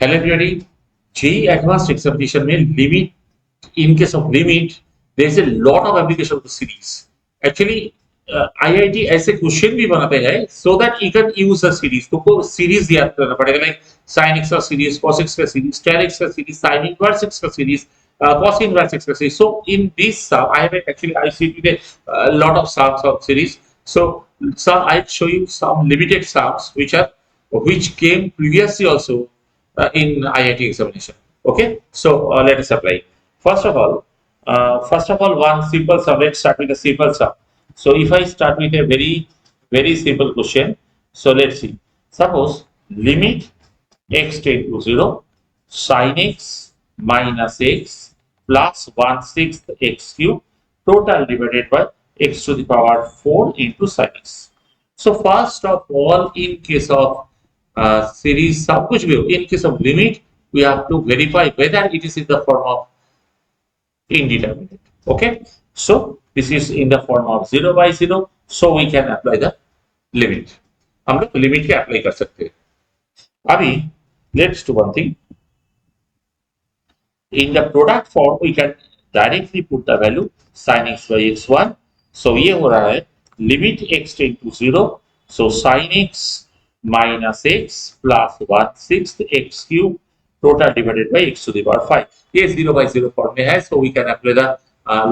Elementary JEE advanced examination में limit, in case of limit there is a lot of application of the series. Actually IIT ऐसे question भी बनाते हैं so that you can use the series. तुमको series याद करना पड़ेगा, like sin x का सीरीज, cos x का सीरीज, tan x का सीरीज, sin inverse x का सीरीज, cos inverse x का series. So in this sum I have actually I see a lot of sums of series. So some I'll show you some limited sums which came previously also in IIT examination. Okay, so let us apply. First of all, one simple sum. Let's start with a simple sum. So if I start with a very simple question, so let's see. Suppose limit x tend to 0, sin x minus x plus 1/6 x cube total divided by x to the power 4 into sin x. So first of all, in case of series sum, कुछ भी हो, in case of limit, we have to verify whether it is in the form of indeterminate. Okay, so this is in the form of 0 by 0, so we can apply the limit. हम लोग limit के apply कर सकते हैं. अभी let's do one thing. In the product form, we can directly put the value sin x by x1. So ये हो रहा है limit x tend to 0, so sin x minus x plus 1/6 x cube total divided by x to the power 5. ये 0 by 0 form में है, so we can apply the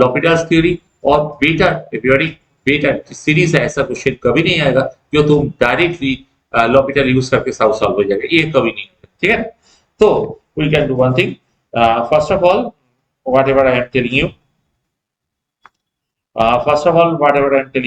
L'Hopital's theory. और बेटा series है, ऐसा क्वेश्चन कभी नहीं आएगा जो तुम डायरेक्टली L'Hopital यूज करके सॉल्व हो जाएगा, ये कभी नहीं. ठीक है, तो we can do one thing. First of all, whatever I am telling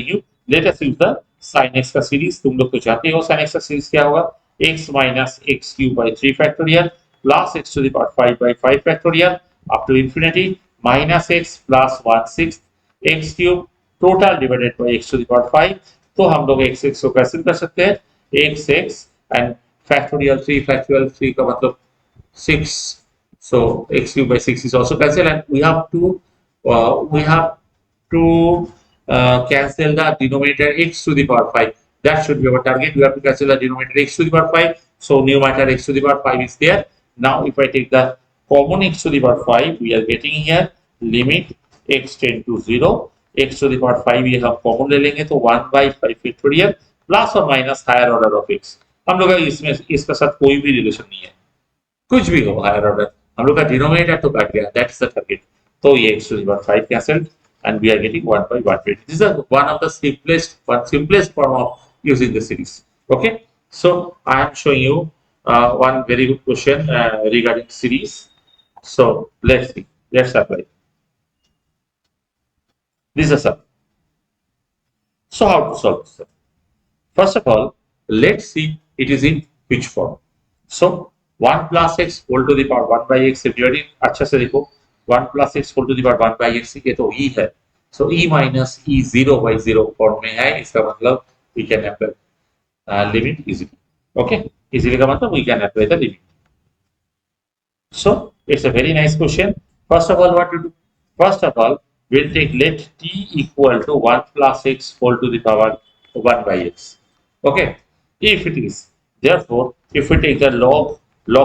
you, let us use the sin x का सीरीज. तुम लोग तो जानते हो sin x का सीरीज क्या होगा, x minus x cube by 3 factorial plus x to the power 5 by 5 factorial up to infinity minus x plus 1/6 x cube total divided by x to the power 5. तो हम लोग x को cancel कर सकते हैं, x and factorial 3 factorial 3 का मतलब 6, so x cube by 6 is also cancelled, and we have to cancel the denominator x to the power 5. That should be our target. We have to cancel the denominator x to the power 5. So numerator x to the power 5 is there. Now if I take the common x to the power 5, we are getting here limit x tend to 0, x to the power 5 ये हम common ले लेंगे तो 1 by 5 factorial plus और minus higher order of x. हम लोग का इसमें इसका साथ कोई भी रिलेशन नहीं है, कुछ भी हो हायर ऑर्डर, हम लोग का डिनोमिनेटर तो काट गया, दैट इज द टारगेट. तो ये x to the power 5 cancelled and we are getting 1 by 120. This is one of the simplest form of using the series. Okay, so I am showing you one very good question regarding series. So let's see, let's apply. This is a sum. So how to solve this sum? First of all, let's see it is in which form. So 1 plus x whole to the power 1 by x divided, अच्छा से देखो 1 plus x whole to the power 1 by x, ये तो e है, so e minus e 0 by 0 form में है. इसका मतलब we can apply limit easily. Okay, easily का मतलब we can apply the limit. So it's a very nice question. First of all, what to do? First of all, we'll take let t equal to 1 plus x whole to the power 1 by x. Okay, if it is, therefore if we take the log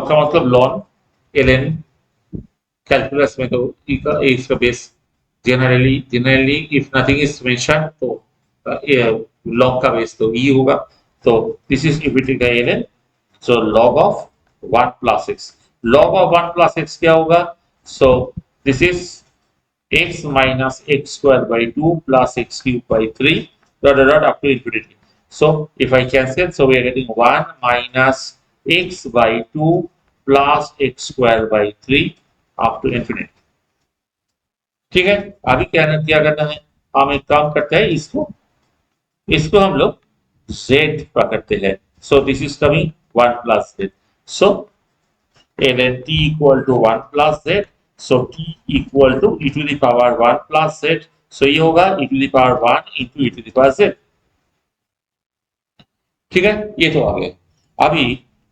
का मतलब ln ln calculus में तो e का a इसका base generally if nothing is mention तो log का base तो e होगा. तो this is if we take the ln, so log of 1 plus x. log of 1 plus x क्या होगा, so this is x minus x square by 2 plus x cube by 3 dot up to infinity. So if I cancel, so we are getting 1 minus x by 2 plus x square by 3 up to infinity. ठीक है, अभी क्या करना है, हम एक काम करते हैं, इसको हम लोग z पकड़ते हैं. So this is coming 1 plus z. So ln t equal to 1 plus z. So t equal to e to the power 1 plus z. So ये होगा e to the power 1 into e to the power z. ठीक है, ये तो आ गया.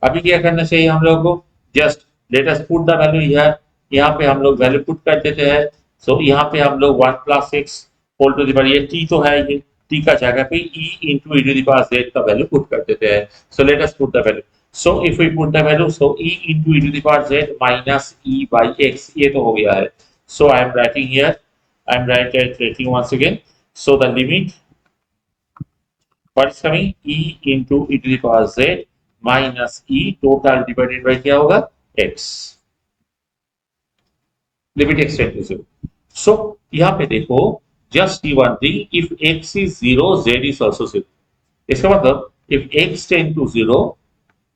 अभी क्या करना चाहिए हम लोग को, just let us put the value here. यहाँ पे हम लोग वैल्यू पुट कर देते हैं. सो यहाँ पे हम लोग 1 plus x whole to the power, ये t तो है, ये t का जगह पे e into e to the power z का वैल्यू पुट कर देते हैं. So let us put the value. So if we put the value, so e into e to the power z minus e by x, ये तो हो गया है. So I am writing here, I am writing once again. So the limit, what is coming, e into e to the power z minus e total divided by क्या होगा, x. Limit x tend to 0. So यहाँ पे देखो, just see one thing, if x is 0, z is also 0. इसका मतलब if x tend to 0,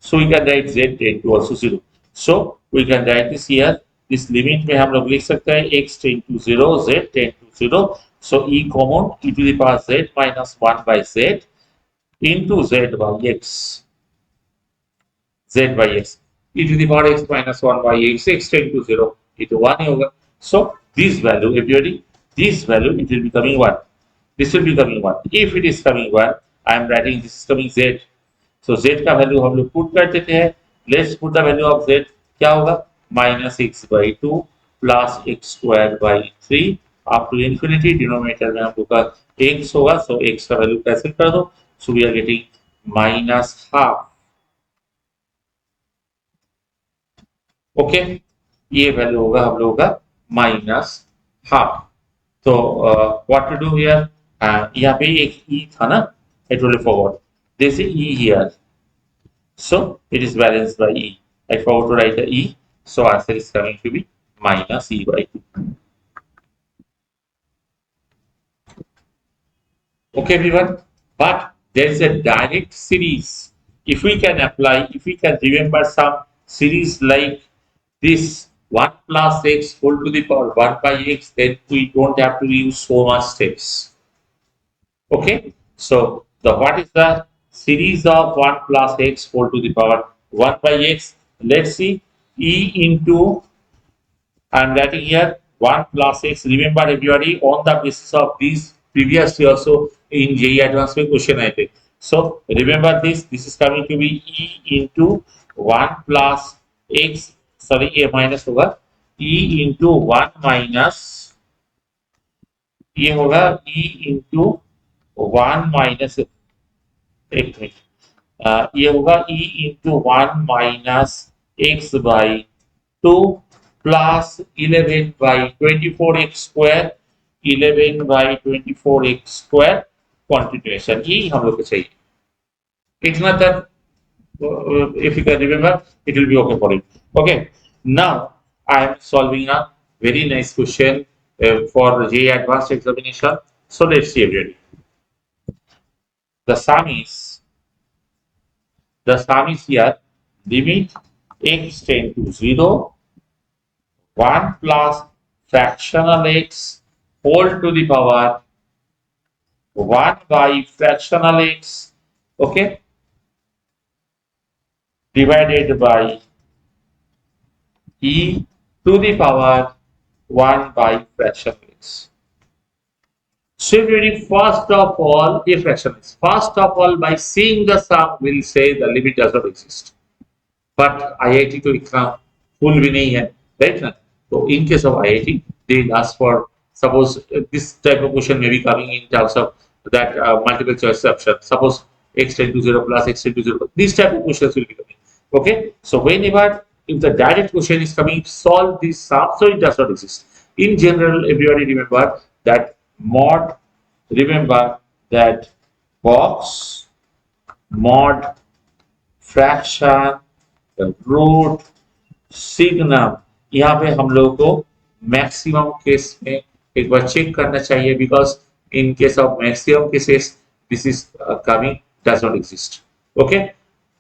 so we can write z tend to also 0. So we can write this here. This limit में हम लोग लिख सकते हैं x tend to 0, z tend to 0. So e common, e to the power z minus 1 by z into z by x. Z by x. E to the power x minus 1 by x, x tend to 0. It 1 ही होगा. So this value, everybody, this value, it will be coming 1. This will be coming 1. If it is coming 1, I am writing this is coming z. So z का value हम लोग put कर देते हैं. Let's put the value of z. क्या होगा? Minus x by 2 plus x square by 3 up to infinity. Denominator में हम लोग का x होगा. So x का वैल्यू कैंसिल कर दो. So we are getting minus half. Okay, ये वैल्यू होगा हम लोगों का माइनस हाफ. तो व्हाट टू डू हियर, यहाँ पे एक ई था ना, I totally forgot, this is e here, so it is balanced by e. I forgot to write the e, so answer is coming to be minus e by 2. Okay, everyone, but there is a direct series. If we can apply, if we can remember some series like this 1 plus x whole to the power 1 by x, then we don't have to use so much steps. Okay, so the what is the series of 1 plus x whole to the power 1 by x? Let's see, e into, I am writing here 1 plus x. Remember everybody, on the basis of these previously also in JEE Advanced में question आए थे. So remember this is coming to be e into 1 plus x, sorry a minus होगा, e into 1 minus, ये होगा e into 1 minus, एक minute, ये होगा e into 1 minus x by 2 plus 11 by 24x square, 11 by 24x square continuation. यही हम लोग को चाहिए. इतना तक, if you can remember, it will be okay for you. Okay, now I am solving a very nice question for JEE Advanced examination. So let's see everybody. The sum is here, limit x tend to 0, 1 plus fractional x whole to the power 1 by fractional x, okay, divided by e to the power 1 by fraction x. So very first of all, a fraction x. First of all, by seeing the sum, we'll say the limit does not exist. But IIT to exam full भी नहीं है, right ना? So in case of IIT, they ask for, suppose this type of question may be coming in terms of that multiple choice option. Suppose x tend to 0 plus x tend to 0. These type of questions will be coming. Okay, so whenever if the direct question is coming, solve this sum, so it does not exist. In general, everybody remember that mod, remember that box, mod, fraction, root, signum, यहाँ पे हम लोगों को maximum case में एक बार check करना चाहिए, because in case of maximum cases this is coming does not exist. Okay,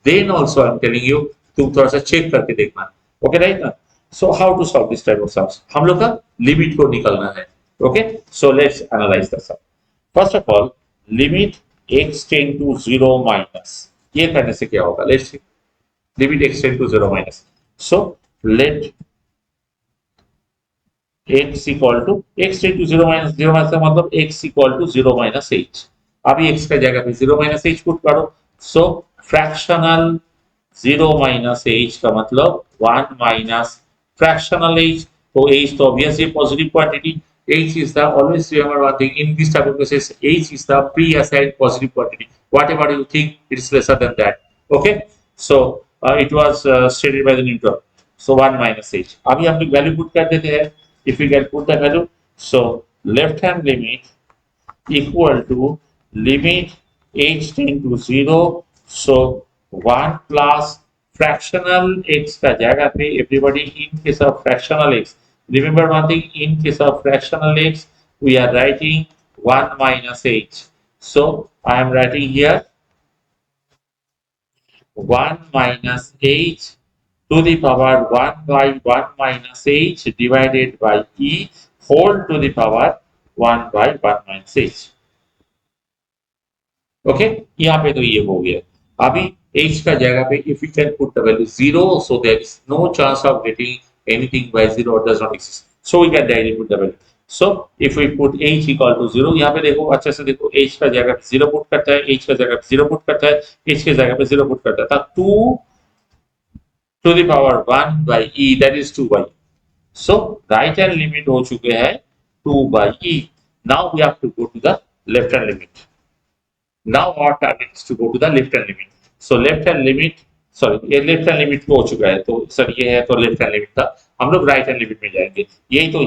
then also I am telling you, तुम थोड़ा सा चेक करके देखना. ओके, राइट ना? So how to solve this type of sums, हम लोग का लिमिट को निकालना है. Okay, so let's analyse the sum. First of all, limit x tend to 0 minus, ये करने से क्या होगा, let's see. Limit x tend to 0 minus. So let x equal to, x tend to 0 minus, 0 minus का मतलब x equal to 0 minus h. अभी x का जगह पे 0 minus h पुट करो. So fractional 0 minus h का मतलब 1 minus fractional h. तो h तो obviously positive quantity. H is the, always remember one thing, in this type of cases h is the pre-assigned positive quantity. Whatever you think, it is lesser than that. Okay, so it was stated by the Newton. So 1 minus h. अभी हम लोग value put कर देते हैं. If we can put the value, so left hand limit equal to limit h tend to 0. So 1 plus fractional x का जगह पे everybody in case of fractional x. Remember one thing, in case of fractional x we are writing 1 minus h. So I am writing here 1 minus h to the power 1 by 1 minus h divided by e whole to the power 1 by 1 minus h. Okay, यहाँ पे तो ये हो गया. अभी h का जगह पे if we can put the value 0, so there is no chance of getting anything by 0 does not exist. So we can directly put the value. So if we put h equal to 0, यहाँ पे देखो अच्छे से देखो, h का जगह पे 0 put करता है, h का जगह पे 0 पुट करता है, h के जगह पे 0 पुट करता है, 2 to the power 1 by e, that is 2 by e. So right hand limit हो चुके हैं 2 by e. Now we have to go to the left hand limit. Now our target is to go to the left hand limit. So left hand limit, sorry, ये left hand limit हो चुका है, तो sir ये है तो left hand limit था, हम लोग right hand limit में जाएंगे. यही तो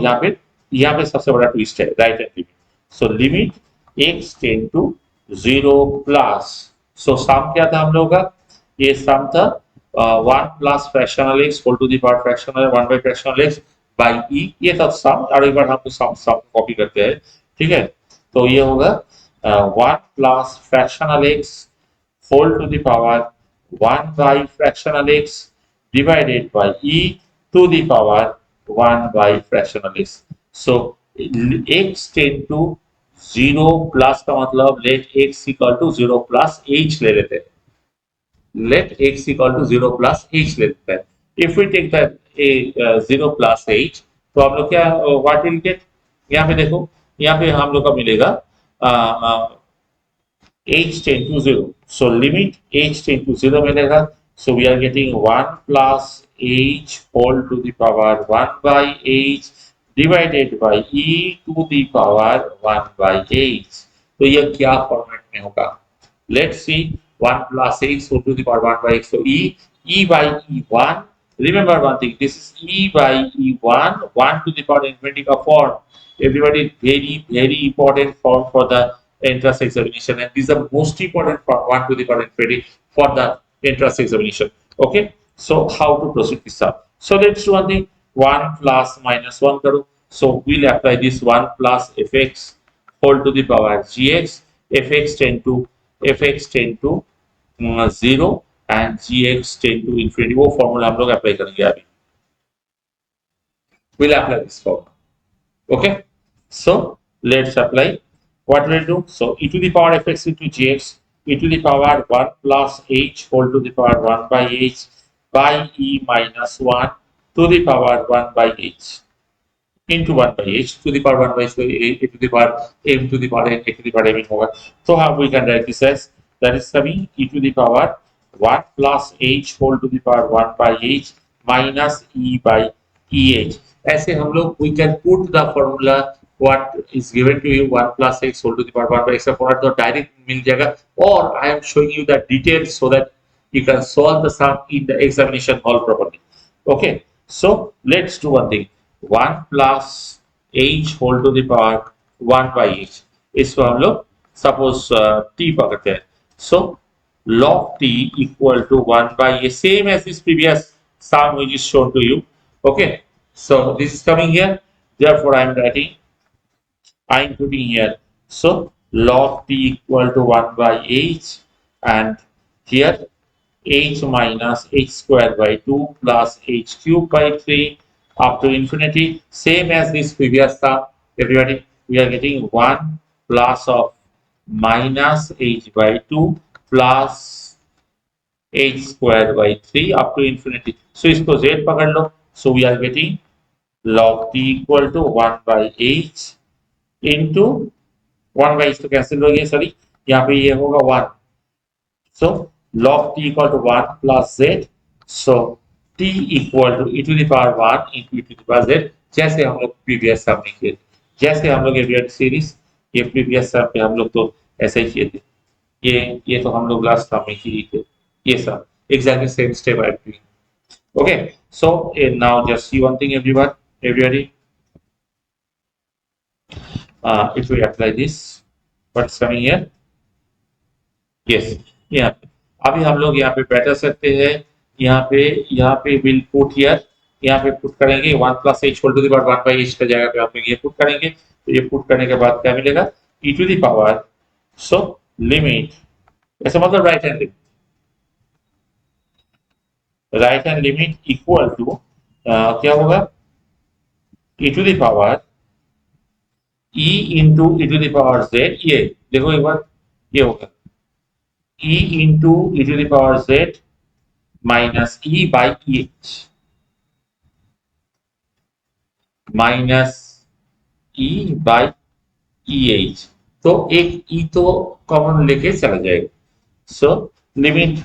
यहाँ पे सबसे बड़ा ट्विस्ट है, right hand limit. So limit x tend to 0 plus. So sum क्या था हम लोगों का? ये sum था 1 plus fractional x whole to the power fractional 1 by fractional x by e. ये था sum. और एक बार हम लोग sum कॉपी करते हैं, ठीक है? तो ये होगा 1 plus fractional x whole to the power 1 by fractional x divided by e to the power 1 by fractional x. So x tend to 0 plus का मतलब let x equal to 0 plus h ले लेते हैं. Let x equal to 0 plus h ले लेते हैं. If we take that 0 plus h, तो हम लोग क्या what will get? यहाँ पे देखो, यहाँ पे हम लोग का मिलेगा h tend to 0. So limit h tend to 0 मिलेगा. So we are getting 1 plus h whole to the power 1 by h divided by e to the power 1 by h. तो ये क्या फॉर्मेट में होगा? Let's see. 1 plus h whole to the power 1 by x. So e by e1. Remember one thing. This is e by e1. 1 to the power infinity का form. Everybody, very important form for the entrance examination, and these are most important for 1 to the power infinity for the entrance examination. Okay, so how to proceed this sum? So let's do one thing. 1 plus minus 1 karo. So we'll apply this 1 plus fx whole to the power gx. fx tend to 0 and gx tend to infinity. वो formula हम लोग apply करेंगे अभी. We'll apply this formula. Okay, so let's apply. What will do? So e to the power fx into gx, e to the power 1 plus h whole to the power 1 by h by e minus 1 to the power 1 by h into 1 by h to the power 1 by h, so a to the power m to the power n, a to the power m होगा. So how we can write this as, that is coming e to the power 1 plus h whole to the power 1 by h minus e by eh. ऐसे हम लोग we can put the formula what is given to you 1 plus x whole to the power 1 by x formula तो direct मिल जाएगा, और I am showing you the details so that you can solve the sum in the examination hall properly. Okay, so let's do one thing. 1 plus h whole to the power 1 by h, इसको हम लोग suppose t पकड़ते हैं. So log t equal to 1 by a, same as this previous sum which is shown to you. Okay, so this is coming here, therefore I am writing, I am putting here, so log t equal to 1 by h, and here h minus h square by 2 plus h cube by 3 up to infinity, same as this previous sum. Everybody, we are getting 1 plus of minus h by 2 plus h square by 3 up to infinity. So इसको z पकड़ लो. So we are getting log t equal to 1 by h into 1 by h तो cancel हो गया, sorry यहाँ पे ये होगा 1. So log t equal to 1 plus z. So t equal to e to the power 1 into e to the power z, जैसे हम लोग प्रीवियस सम में किए थे, जैसे हम लोग एविएट सीरीज ये प्रीवियस सम पे हम लोग तो ऐसे ही किए थे. ये तो हम लोग लास्ट सम में किए थे ये सम. exactly same step I'm doing. Okay, so now just see one thing, everybody. If we apply this, what's coming here? Yes, यहाँ पे अभी हम लोग यहाँ पे बैठा सकते हैं, यहाँ पे विल पुट हियर, यहाँ पे पुट करेंगे 1 plus h whole to the power 1 by h का जगह पे आप लोग ये पुट करेंगे, तो ये पुट करने के बाद क्या मिलेगा, e to the power, so limit, ऐसा मतलब right hand limit equal to क्या होगा, e to the power e into e to the power z, ये देखो एक बार, ये होगा e into e to the power z minus e by h minus e by eh, तो एक e तो कॉमन लेके चला जाएगा, so limit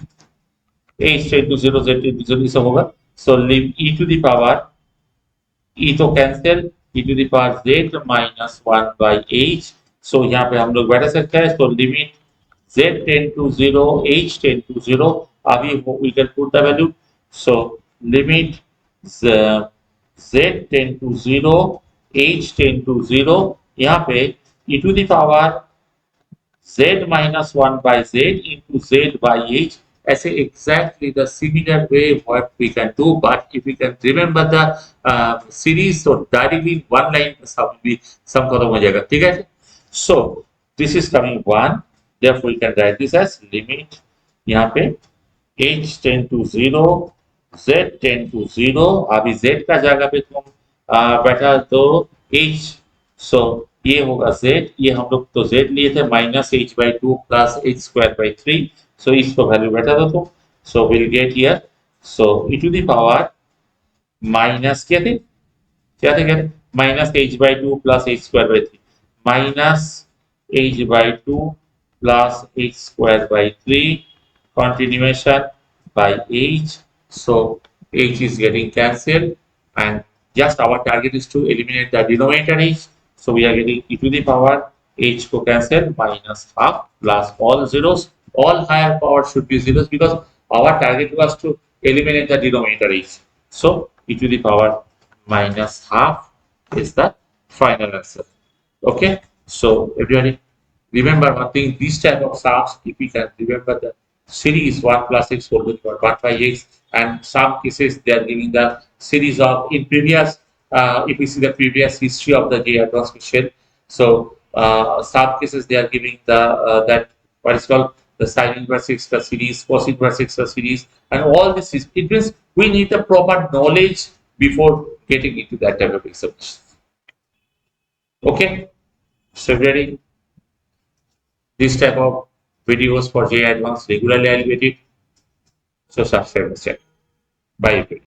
h ten to zero z ten to zero सब होगा, so leave e to the power, e तो cancel, e to the power z minus 1 by h, so यहाँ पे हम लोग बैठा सकते हैं, so limit z ten to zero h ten to zero, अभी we can put the value, so limit z ten to zero h ten to zero, यहाँ पे e to the power z minus 1 by z into z by h, ऐसे exactly the similar way what we can do, but if we can remember the series, so directly one line sum will be sum खत्म हो जाएगा, ठीक है, so this is coming 1, therefore we can write this as limit, यहाँ पे h ten to zero z ten to zero, अभी z का जगह पे तुम बैठा तो h, सो ये होगा z, ये हम लोग तो z लिए थे minus h by two plus h square by three, so इसको वैल्यू बैठा दो तुम, so will get here, so e to the power minus क्या थे minus h by two plus h square by three, minus h by two plus h square by three, continuation by h, so h is getting cancelled, and just our target is to eliminate the denominator h, so we are getting e to the power h को cancel minus half plus all zeros, all higher power should be zeros because our target was to eliminate the denominator h, so e to the power minus half is the final answer. Okay, so everybody remember one thing, these type of sums, if we can remember the series 1 plus x whole to the power 1 by x, and some cases they are giving the series of, in previous, if we see the previous history of the J advanced question, so some cases they are giving the that what is called the sin inverse x series, cos inverse x series, and all this is, it means we need the proper knowledge before getting into that type of examination. Okay, so very this type of videos for J Advanced regularly I'll get it. So subscribe the channel. Bye.